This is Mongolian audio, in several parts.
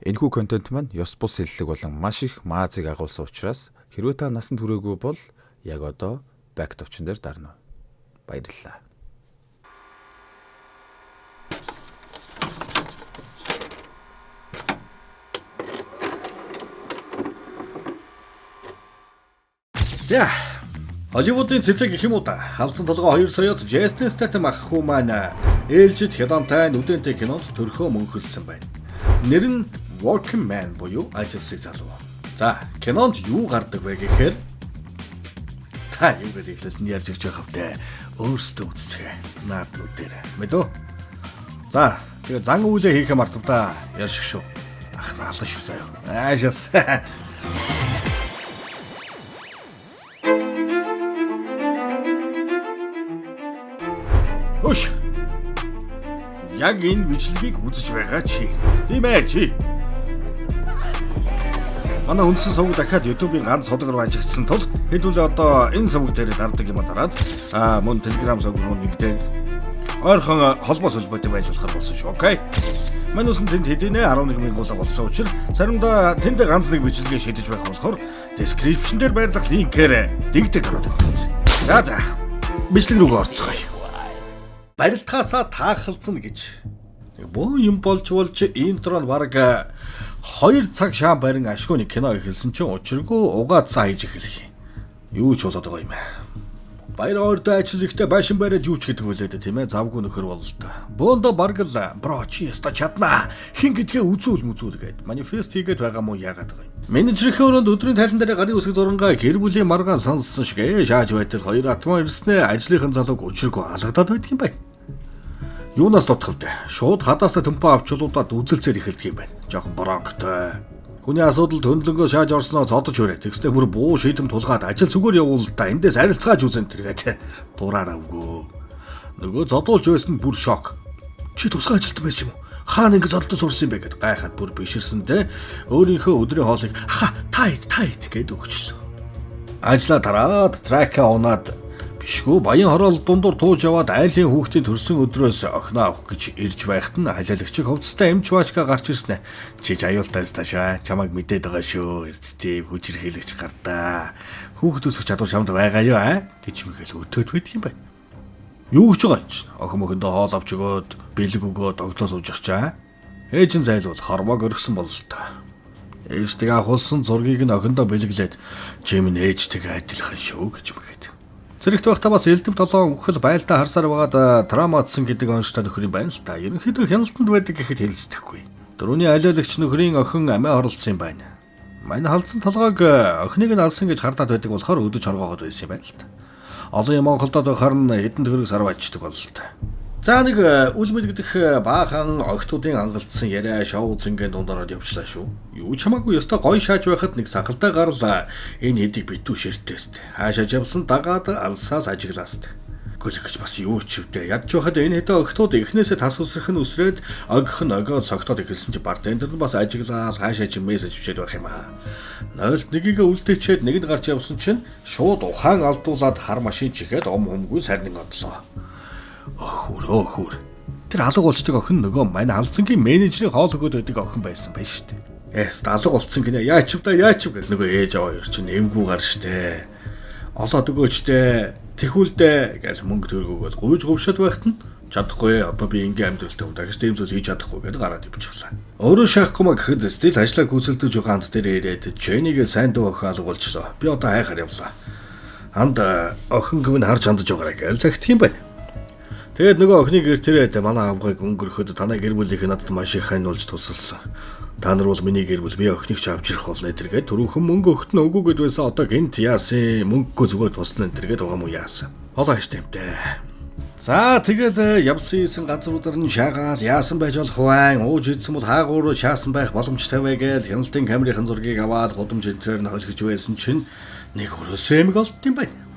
Энэхүү контент маань ёс бус хэллэг болон маш их маазыг агуулсан учраас хэрвээ та насанд хүрээгүй бол яг одоо back товчон дээр дарна. Баярлалаа. За, Холливуудын цэцэг гэх юм уу та? Халдсан толгой 2 саяд Джейсон Стэтхэм ах хүү маань ээлжид хятадтай нүдэнтэй кинонд төрхөө мөнхөлсөн байна. Нэр нь Working Man буюу ажилсаг залуу. За, кинонд юу гардаг вэ гэхээр та юу гэж ихлэлт нь ярьж өгч байгаа вэ? Өөрсдөө үзцгээ. Нааднууд дээр. Мэдөө? За, тэгээ зан үйлээ хийхэ мартав та. Ярьж шүү. Ах наалаа шүү заяа. Аашаас. Хөш. Яг энэ бичлэгийг үзэж байгаа чи. Тийм ээ чи. Манай үндсэн сувг дахиад YouTube-ийн ганц сувг руу ажигласан тул хэдүүлээ одоо энэ сувг дээр дардаг юм дараад мөн Telegram сувг руу нэгдээд ойрхон холбоо солбоотой байж болохоор болсон шүү. Окей. Манай үсэн тэнд хэдийнэ 11,000 гуйлаа болсон учраас заримдаа тэнд ганц нэг бичлэгээ шидэж байх болохоор description дээр байрлах линкээр дэгдээд ороод өгсөн. За. Бичлэг рүү орцгоё. Барилтаасаа таахалцсан гэж. Бөө юм болж интро нь баг 2 цаг шаан барин ашгүй нэг кино эхэлсэн чинь учиргүй угаа цаа хийж эхэлхий. Юу ч болоод байгаа юм аа. Баяр ордоо ажил ихтэй байшин бариад юу ч гэдэг үлээдэ тийм ээ завгүй нөхөр бол л да. Бөөндөө бараг л бро чи яста чаднаа. Хин гэдгээ үзүүл гэд манифест хийгээд байгаа мó яагаад байгаа юм. Менежерийн өрөөнд өдрийн тайлан дээр гарын үсэг зурангаа гэр бүлийн маргаан сонссон шиг шааж байтал 2 атман ирснээ ажлынхан залууг учиргүй алгадаад байдаг юм байна. Юунаас дутах вэ? Шууд хадаастай төмпөө авчлуудад үзэлцээр эхэлдэг юм байна. Жохон борогтой. Хүний асуудал төндлөнгөө шааж орсноо цодож хүрээ. Тэгснэ бүр буу шийдэм тулгаад ажил зүгээр явуул та эндээс арилцгааж үзэн тэргээд дураараа өгөө. Нөгөө зодуулж байсан бүр шок. Чи тусгай ажилтан байсан юм уу? Хаана ингэ зодолтой сурсан юм бэ гэд гайхаад бүр биширсэндээ өөрийнхөө өдрийн хоолыг та ид гэд өгчлөө. Ажлаа тараад тракка унаад бишгүй баян хороол дундуур тууж яваад айлын хүүхдийн төрсөн өдрөөс охиноо авах гэж ирж байхад нь халиалагчиг хувцастай эмч баачка гарч ирснэ. Чи аюултай сташаа чамайг мэдээд байгаа шүү. Эрдэстэй хүчирхийлэгч гардаа. Хүүхд өсөх чадвар чамд байгаа юу гэж мэгэл өтөөд байдаг юм байна. Юу гэж байгаа юм чи? Охин мөхөндөө хоол авч өгөөд бэлэг өгөөд оглоо сууж ачаа. Ээж нь зайлвал хормог өргсөн бол л та. Ээжтэйг ахуулсан зургийг нь охиндоо бэлэглээд чи минь ээжтэйгээ адилхан шүү гэж мэгээд. Зэрэгт байхдаа бас элдэв толон үхэл байлдаа харсаар байгаад травматсан гэдэг онцтой нөхөр юм байна л та. Ерөнхийдөө хяналтанд байдаг гэхэд хэлцдэхгүй. Дөрөвний алиалагч нөхрийн охин амиа оролцсон юм байна. Манай халдсан толгойг охиныг нь алсан гэж хардаад байдаг болохоор өдөж хоргооход байсан юм байна л та. Олон юм Монголдод байхаар нь хэдэн төгрөг сарв ачдаг бол л та. За нэг үл мэдгдэх баахан огтуудын ангалдсан яриа шоу зингийн дундороод явчлаа шүү. Юу ч хамаагүй ёстой гоё шааж байхад нэг сахалтай гарлаа. Энэ хэдийг битүү ширтээст. Хаашааж явсан дагаад алсаас ажиглааст. Гөлөгч бас юу ч үдэ. Ядж байхад энэ хэдэн огтууд эхнээсээ тас усрах нь үсрээд огх нь огоод цогтоод эхэлсэн чи бартендер нь бас ажиглаад хаашаач мессеж өчөөд байх юм аа. 01-ийг үлдээчээд нэг нь гарч явсан чинь шууд ухаан алдуулаад хар машин чихээд humгүй сарнин одлоо. Өхөр. Тэр алга болчдаг охин нөгөө манай халдсангийн менежерийн хоол өгөөд байдаг охин байсан байж штэ. Алга болцсон гинэ. Яач вэ гэл нөгөө ээж аваа ер чинь эвгүй гар штэ. Олоод өгөөчтэй. Тэхүүлдэ гэл мөнгө төргөөгөл гуйж говшоод байхад нь чадахгүй одоо би ингийн амьдралтай хүн дахиж тийм зүйл хийж чадахгүй гэдээ гараад ивчихлаа. Өөрөө шахахгүй маа гэхэд стил ажлаа гүйцэлдэж байгаа анд дээр ирээд Жэнийг сайн дуу охин алга болчихлоо. Би одоо хайхаар явлаа. Анд охин гэв нь харж хандаж байгаарай гэл загтх юм байна. Тэгээд нөгөө охиныг гэртэрээд манай авгайг өнгөрөхөд танай гэр бүлийнх надад маш их хань болж тусалсан. Та нар бол миний гэр бүл би охиныг ч авч ирэх болно тэргээд түрүүхэн мөнгө өгт нь өгөөгээд байсан одоо гинт яасан мөнгөгүй зүгээр туслана тэргээд байгаа мó яасан. Олоо хаштаймтай. За тэгэл явсан газруудаар нь шаагаал яасан байж болох вэ? Ууж идсэн бол хаагуур шаасан байх боломжтой вэ гэж хяналтын камерын зургийг аваад гудамж энтрээр нь холхиж байсан чинь нэг өрөөсөө эмэг олд юм байна.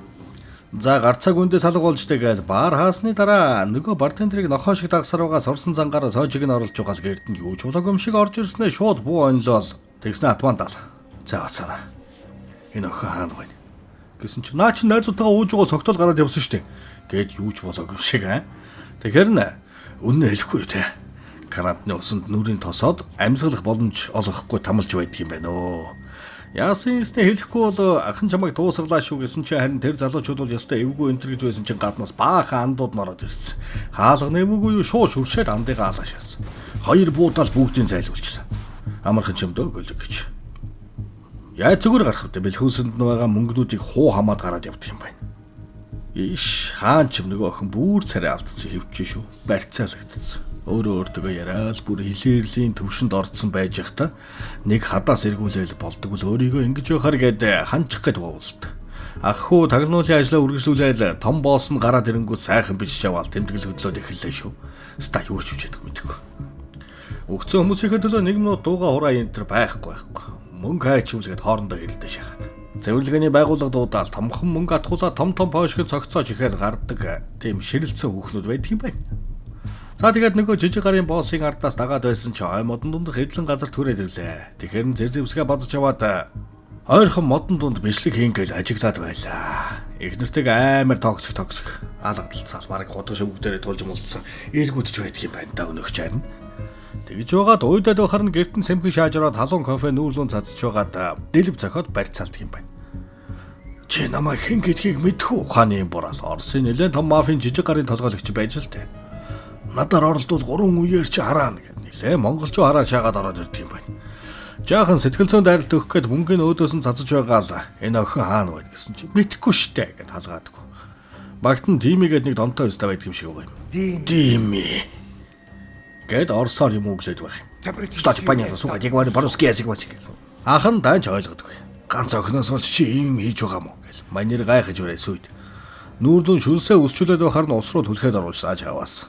За гарцааг үндээс алга болж тэгэл баар хаасны дараа нөгөө бартендерийг нохоо шиг дагсаруугаа сурсан зангаар соожиг нь оруулж байгаа л гэрд нь юу ч болоогүй юм шиг орж ирснээр шууд буу онлол тэгснэ атвандал. За цаана. Энэ охин хаана байна? Гэсэн чи наа чи найзуудтайгаа ууж байгаа цогтол гараад явсан штэ. Гэт юу ч болоогүй юм шиг аа. Тэгэхээр үнэн хэлэхгүй те. Канадны усанд нүрийн тосоод амьсгалах боломж олгохгүй тамалж байдаг юм байна өө. Яасан юмстэй хэлэхгүй бол ахын чамайг дуусгалаа шүү гэсэн чи харин тэр залуучууд бол ёстой эвгүй энтер гэж байсан чин гаднаас баахан андууд нороод ирсэн. Хаалга нэмгүй юу шууш хуршээд андыгаа алаа шаасан. Хоёр буудаал бүгдийг зайлуулчихсан. Амархан ч юм дөө гөлөг гэж. Яа зүгээр гарах вэ? Бэлхүүсэнд байгаа мөнгнүүдийг хуу хамаад гараад явдаг юм байна. Иш хаан ч юм нөгөө охин бүр царай алдсан хэвчээ шүү. Барьцаалагдсан. Өөрөө өөртөө яриад бүр хилээрлийн төвшөнд орцсон байж захта нэг хадаас эргүүлэл болдог л өөрийгөө ингэж явахаар гээд ханчих гээд боолт. Ах хүү тагнуулын ажлаа үргэлжлүүлээл том босс нь гараад ирэнгүүт сайхан бичиж яваал тэмдэглэл хөдлөөд эхэллээ шүү. Ста юу ч үжээд мэдээгүй. Өгцөн хүмүүсийнхээ төлөө нэг минут дууга хураа энтер байхгүй. Мөнгө хайчуулгээд хоорондоо хэлдэ шахаад. Цэвэрлэгээний байгууллага дуудаал томхон мөнгө атгуулаад том пошиг цогцоож ихээр гардаг тийм ширэлцэн хүүхнүүд байдаг юм байна. За тэгээд нөгөө жижиг гарын боссын ардаас дагаад байсан чи ой модон дунд хэдлэн газар түрээд ирлээ. Тэгэхээр нь зэвсгээ бадж аваад ойрхон модон дунд бичлэг хийн гэж ажиглаад байлаа. Эхнэртэйг амар токсик алгадалцаал бараг годго шөвгдөрөө тулж мулцсан эргүүдж байдаг юм байна да өнөөгч харин. Тэгж байгаад уйдаад байхаар нь гертэн сэмхий шааж ороод халуун кофе нүүрлүүн цацж байгаад дэлб цохоод барьцаалдаг юм байна. Чи намайг хэн гэдгийг мэдхүү ухааны бураал Оросын нэлээд том мафийн жижиг гарын толгойлогч байж л тээ. Надаар оролдвол 3 үеэр чи хараана гэд нэлээ монголчуу хараа шаагаад ороод ирдэг юм байна. Жаахан сэтгэл зүйн дайралт өгөх гээд мөнгөний өөдөөс нь цацж байгаа л энэ охин хаана байна гэсэн чи мэдхгүй штэ гэд халгаадаг. Багтан Дими гээд нэг донтой өстэй байдаг юм шиг байгаа юм. Дими гэд орсоор юм өглөөд байх юм. Штат паниала сука яг вар по-русски язык масик. Ахан данч ойлгодог. Ганц охиноос бол чи ийм хийж байгаа мó гэл. Манер гайхаж өрөө сүйд. Нүүрдүн шүлсээ өсчүүлээд байхаар нь ус руу түлхээд оруулж ааж аваас.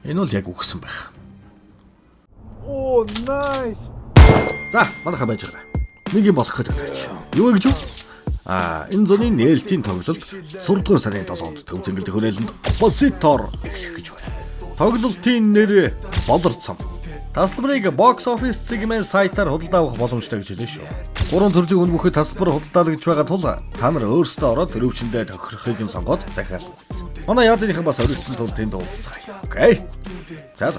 Энэ бол яг үгсэн байх. Оо, nice. За, манайхаа байж байгаа. Нэг юм болох гэдэг цааш. Юу гэж юу? Энэ зуны нээлтийн тоглолт сурдгар сарын 7-нд төв зэнгэлд хөрөөлөнд оппозитор эхлэх гэж байна. Тоглолтын нэр Болорцом. Тасалбарыг бокс офис сегмент сайтаар худалдаа авах боломжтой гэж хэлсэн шүү. 3 төрлийн үн бүхэд тасалбар худалдаалж байгаа тул та нар өөрсдөө ороод төрөвчөндөө тохирохыг нь сонгоод захиална. Манай яадынхан бас өрөвдсөн тул тэнд уулзцгаая. Окей. За.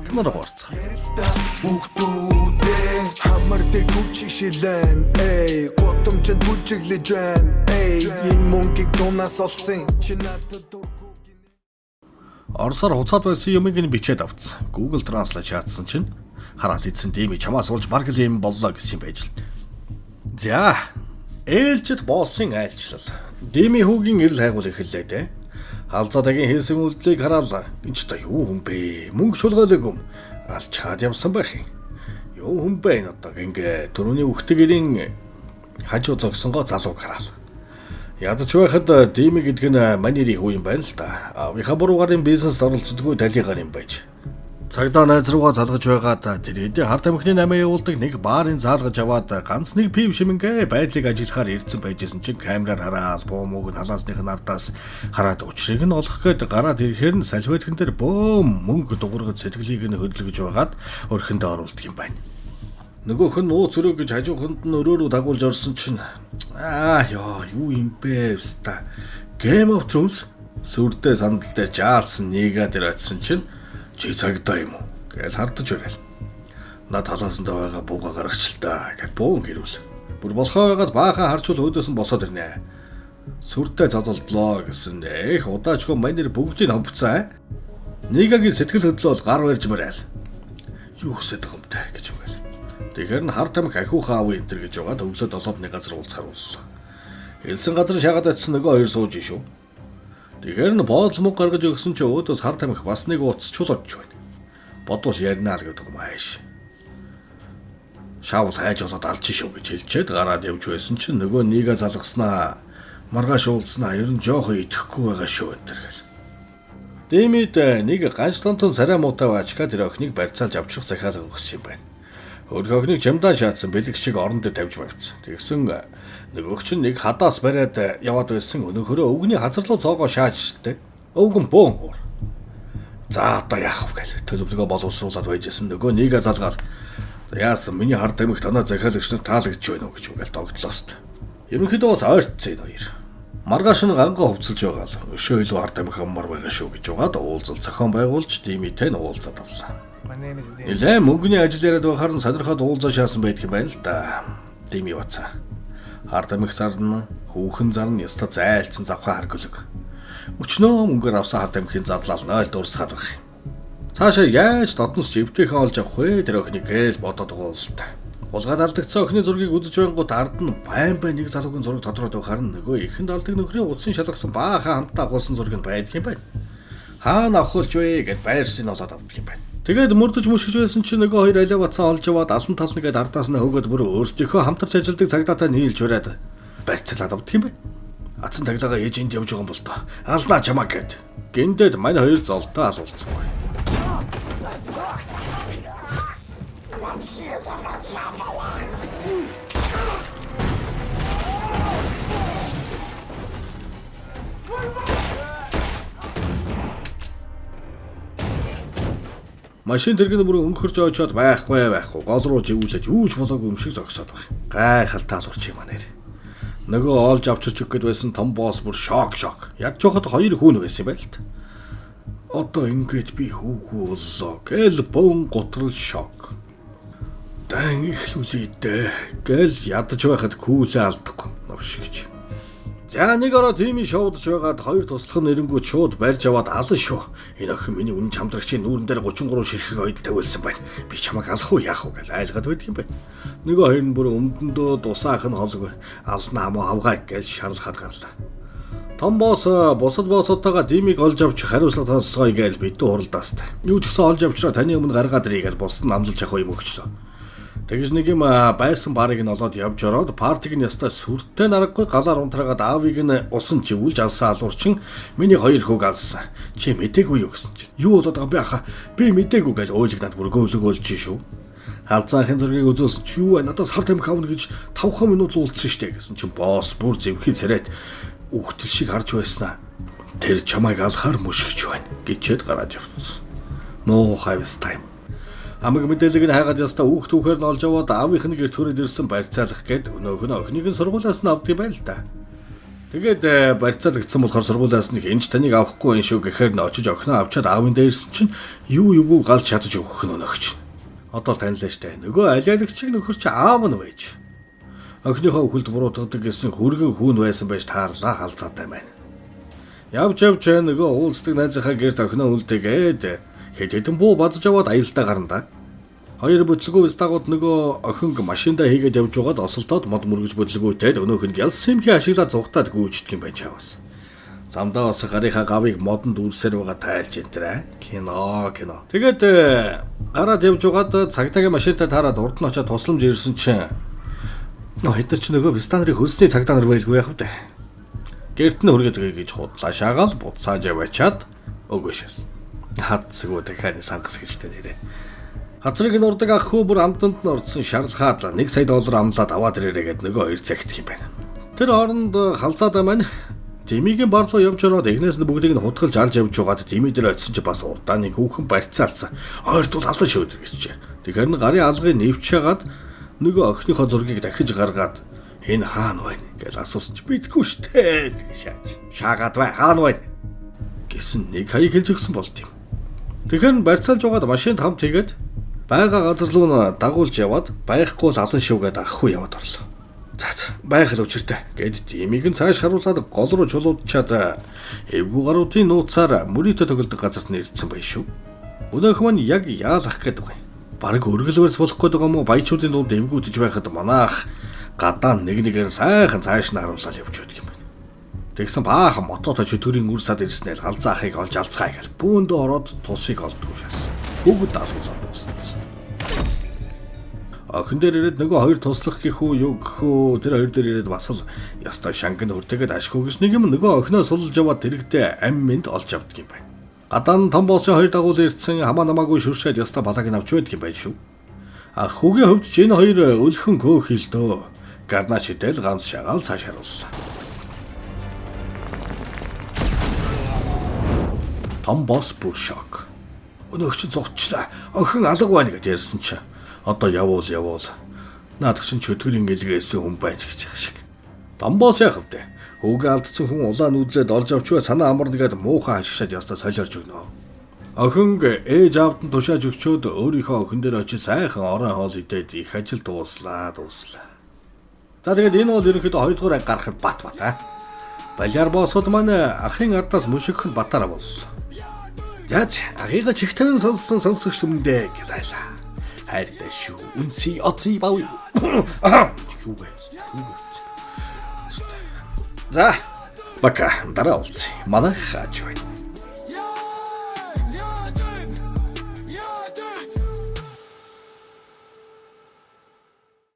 Тэнээр гоорцгаа. Бүгдүүдээ хамар дээр гүчишилэн эй готомчэнд бүжиглэж байна эй энэ мөнгийг дунаас олсон чи надад Оросоор хуцаад байсан юмыг нь бичээд авцсан. Google Translate шаардсан чинь хараал ийдсэн Дими чамаас уулж баг л юм боллоо гэсэн юм байж л. За, ээлжид боссын айлчлал. Дими хүүгийн эрэл хайгуул эхэллээ дээ. Халзаадагийн хийсэн үйлдэлийг хараал. Энд ч та юу хүн бэ? Мөнгө шулгаалаг юм. Алчаад явсан байх юм. Юу хүн бэ энэ одоо ингээ түрүүний үхтгэрийн хажуу зогсонгоо залууг хараал. Ядаж байхад Дими гэдэг нь манерийн хүү юм байна л да. Авийнхаа буруугарын бизнест оролцдоггүй талигаар юм байж. Цагдаа найз руугаа залгаж байгаад тэр хэдийн харт амхны 8 явуулдаг нэг баарын заалгаж аваад ганц нэг пив шимэнгээ байдлыг ажиглахаар ирдсэн байжсэн чинь камераар хараал бөөмөг нь халаасных нь ардаас хараад учрыг нь олох гээд гараад ирэхээр нь салветкэн дээр бөөм мөнгө дугуйгад сэтгэлийг нь хөдөлгөж байгаад өрхөндөө оруулдаг юм байна. Нөгөөх нь нууц өрөө гэж хажууханд нь өрөө рүү дагуулж орсон чинь юу юм бэ ста Game of Thrones сүрдээ сандал дээр жаалсан нэгээ дээр очисон чинь чи цагдаа юм уу гэж хардаж барил. Над талаасандаа байгаа бууга гаргачлаа гэд бөөн хэрүүл. Бүр болохоо байгаад баахан харчул өөдөөс нь босоод ирнэ. Сүрдээ задолдлоо гэсэн их удаачгүй манер бүгдийг хавцаа. Нэгэгийн сэтгэл хөдлөл бол гар барьж марайл. Юу хүсэж байгаа юм те гэж юм байл. Тэгэхээр нь харт амх ахиухаа авъя энтер гэж байгаа төвлөд олоод нэг газар уулзахаар боллоо. Хэлсэн газар шагаад очсон нөгөө хоёр сууж шүү. Тэгэхээр нь боол мөнгө гаргаж өгсөн чи өөдөөс харт амх бас нэг ууц чулууч байна. Бодвол ярина л гэдэг юм ааш. Шаавал хайж болоод алж шүү гэж хэлчихэд гараад явж байсан чинь нөгөө нэгэ залгаснаа маргааш уулзнаа ер нь жоохоо идэхгүй байгаа шүү энтер гэл. Димид нэг ганцлантан сарай муутай баачка тэр охиныг барьцаалж авчих захиалга өгсөн юм байна. Хөрх охиныг чамдаа шаадсан бэлэгчийг орон дээр тавьж мавцсан. Тэгсэн нөгөөх чинь нэг хадаас бариад яваад байсан өнөөхөрөө өвгний хазар руу цоогоо шаажтэй. Өвгөн бөөн хуур. За одоо яах вэ гэл төлөвлөгөө боловсруулад байжсэн нөгөө нэгэ залгаал. Яасан миний хард амиг танаа захиалагч нар таалагдж байна уу гэж үгээл тогтлоос. Ерөнхийдөө бас ойртсон энэ хоёр. Маргааш нь гангаа хувцалж байгаа л өшөө илүү хард амиг хаммар байгаа шүү гэж угаад уулзал зохион байгуулж Димитэй уулзаад авлаа. Нилээ мөнгөний ажил яриад байхаар нь сонирхоод уулзаа шаасан байдаг юм байна л да. Дими бацаа. Хардамх сарна хүүхэн зарна яста зайлцсан завхаа харгүлэг. Өчнөө мөнгөөр авсан хардамхын задлал 0 дуусгаад байх. Цаашаа яаж додноос живтэйхэн олж авах вэ? Тэр охиныг гээл бодоод байгаа л та. Улгаад алдагдсан охины зургийг үзэж байнгут ард нь байн нэг залуугийн зураг тодорхойд байхаар нь нөгөө ихэнд алдаг нөхрийн утсын шалгасан баахан хамтаа агуулсан зураг нь байдаг юм байна. Хаана авахулж вэ гэд байршин олоод авдаг юм байна. Тэгээд мөрдөж мөшгөж байсан чинь нөгөө хоёр алиа бацаа олж аваад алан тална гээд ардаас нь хөгөөд бүр өөрсдийнхөө хамтарч ажилладаг цагдаатай нийлж ураад барьцлаад авдаг юм байна. Атсан таглагаа ээж энд явж байгаа юм бол тоо. Алнаа чамаа гэд. Гиндэд манай хоёр золтой асуулцсангүй. Машин тэрэгний бүр өнгөрч очоод байхгүй гол руу живүүлээд юу ч болоогүй юм шиг зогсоод байна. Гайхалтай алуурч юм аа нэр. Нөгөө олж авчирч өгөх гээд байсан том босс бүр шок. Яг жохот хоёр хүн байсан юм байл та. Одоо ингээд би хүүхүү боллоо. Гэл бон готрол шок. Дан ихлүүлээ дээ. Гэл ядаж байхад күүлээ алдахгүй навшигч. За нэг ороо тими шоудж байгаад хоёр туслах нэрэнгүүд шууд барьж аваад алан шүү. Энэ охин миний үнэн чамдрагчийн нүүрэн дээр 33 ширхэг ойд тавилсан байна. Би чамайг алах уу яах уу гэж айлгаад байдаг юм байна. Нөгөө хоёр нь бүр өмдөндөө дусаах нь холгүй. Ална хамаа авгаа гэж шаарлахад гарлаа. Том босс бусад боссотойгоо димиг олж авч хариуцлага сонсгоё гэж бидэн хуралдаастай. Юу ч гэсэн олж авчраа таны өмнө гаргаад ирээ гэж босд нь амлаж авах юм өгчлөө. Тэгж нэг юм байсан барыг нь олоод явж ороод партиг нь ястаа сүртэй нараггүй галаар унтраагаад аавыг нь усан живүүлж алсан алуурчин миний хоёр хүүг алсан. Чи мэдээгүй юу гэсэн чинь. Юу болоод байгаа бэ хаа? Би мэдээгүй гэж ойлгнаад бүргөөлөгөөлж шүү. Халзаахын зургийг үзүүлсэн чи юу надаас хар тамхи авна гэж 5 минут уулзсан штэ гэсэн чинь босс бүр зэвхий царайт үхтэл шиг харж байснаа. Тэр чамайг алхаар мөшгөж байна гэчээд гараад явцсан. No have time. Амиг мэдээллийг нь хайгаад ястаа хүүхээр нь олж аваад аавынх нь гэрт хүрээд ирсэн барьцаалах гээд өнөөх нь охиныг нь сургуулиас нь авдаг байл та. Тэгээд барьцаалагдсан болохоор сургуулиас нь энэч таныг авахгүй юм шүү гэхээр нь очиж охиноо авчаад аавын дээрсэн чинь юу галж чадаж өгөх нь өнөөгч. Одоо танилаа штэ. Нөгөө алиалагчиг нөхөр чи аав нь байж. Охиныхоо өхөлд буруутгадаг гэсэн хүргэн хүүн байсан байж таарлаа халзаатай байна. Явж нөгөө уулздаг найзынхаа гэрт охиноо үлдээгээд хэдэн буу базж аваад аялалтаа гарна да. Хоёр бодлогоо стагууд нөгөө охин машиндаа хийгээд явж байгаад осолтоод мод мөргөж бодлогоотэй өнөөх нь ялсан юмхи ашиглаад зугатаад гүйждэг юм байна чаваас. Замдаа бас гарынхаа гавыг модонд үрсээр байгаа тайлж энтрэ. Кино. Тэгээд гараад явж байгаад цагдаагийн машинтаа таараад урд нь очиад тусламж ирсэн чинь хэдэр ч нөгөө стандарыг хөлсний цагдаа нар байлгүй яах вэ? Гэрт нь хүргээд өгье гэж худлаа шаагаал буцааж яваачаад өгөөшөөс. Хатсгүй дахиад сангас гэжтэй нэрээ. Хацрыг нь урдаг ах хүү бүр амтанд нь орцсон шаарлахад $1 сая амлаад аваад ирээрээ гэд нөгөө хоёр цагт юм байна. Тэр хооронд халзаад маань Тимигийн бар руу явж ороод эхнээс нь бүгдийг нь хутгалж алж явж байгаад Тими дээр очисон чи бас урдаа нэг хүүхэн барьцаалцсан. Ойртул алан шөөдөр гэж. Тэгэхээр нь гарын алгыг нэвч шагаад нөгөө охиныхоо зургийг дахиж гаргаад энэ хаана байна гэж асуусан чи битгүү штэ гэж шаагаад бай хаана байна гэсэн нэг хаяг хэлж өгсөн болт юм. Тэгэхээр барьцаалж байгаад машинд хамт хийгээд байгаа газар руу дагуулж яваад байхгүй л алан шүүгээд ахгүй яваад орлоо. За байх л учиртай гэд Тимиг нь цааш харуулаад гол руу чулуудчаад эвгүй гаруудын нууцаар мөрөдө тоглодог газарт нэрдсэн bay шүү. Өнөөх маань яг яалах гээд байгаа юм. Бараг өргөлвэрс болох гээд байгаа юм уу? Баячуудын дунд эвгүүдж байхад манайх гадаа нэгээр сайхан цааш нь харуулаад явж байдаг юм байна. Тэгсэн баахан мотото чөтгөрийн үрсад ирснээр галзаахыг олж алцгаая гэл бөөндөө ороод тусыг олдгоо шаасан. Бүгд асуусаад дууссан. Охин дээр ирээд нөгөө хоёр туслах гэхүү юу гэхүү тэр хоёр дээр ирээд бас л ястай шангын хүртэгээд ашгүй гэж нэг юм нөгөө охиноо сулж яваад тэрэгтэй аминд олж авдаг юм байна. Гадаа нь том боссын хоёр дагуул ирсэн хамаа намаагүй шүршээд ястай балааг нь авч байдаг юм байна шүү. Ах хүүгийн хувьд ч энэ хоёр өлхөн көөх хилдөө гарнаач идэл ганц шагаал цааш харууллаа. Том босс бүр шок. Өнөөгч зогчлаа. Охин алга байна гэж ярьсан чинь одоо явуул. Наадах чинь чөтгөрийн гэлгээсэн хүн байна гэж шиг. Том босс яах вэ? Хүүгээ алдсан хүн улаан нүдлээд олж авчваа санаа амарна гэд муухан хашигшаад ястаа солиорж өгнө. Охин ээж аавд нь тушааж өгчөөд өөрийнхөө охин дээр очиж сайхан орон хоол идээд их ажил дууслаа. За тэгээд энэ бол ерөнхийдөө 2 дугаар анги гарахад бат аа. Балиар боосод маань ахын ардаас мөшгөх нь батараа боллоо. За агыга чих тавин сонссон сонсогч түмэндээ гялаа. Хайртай шүү. Үнси оци бав. Юу вэ? За бака дараа уулзъя. Манай хааж байна.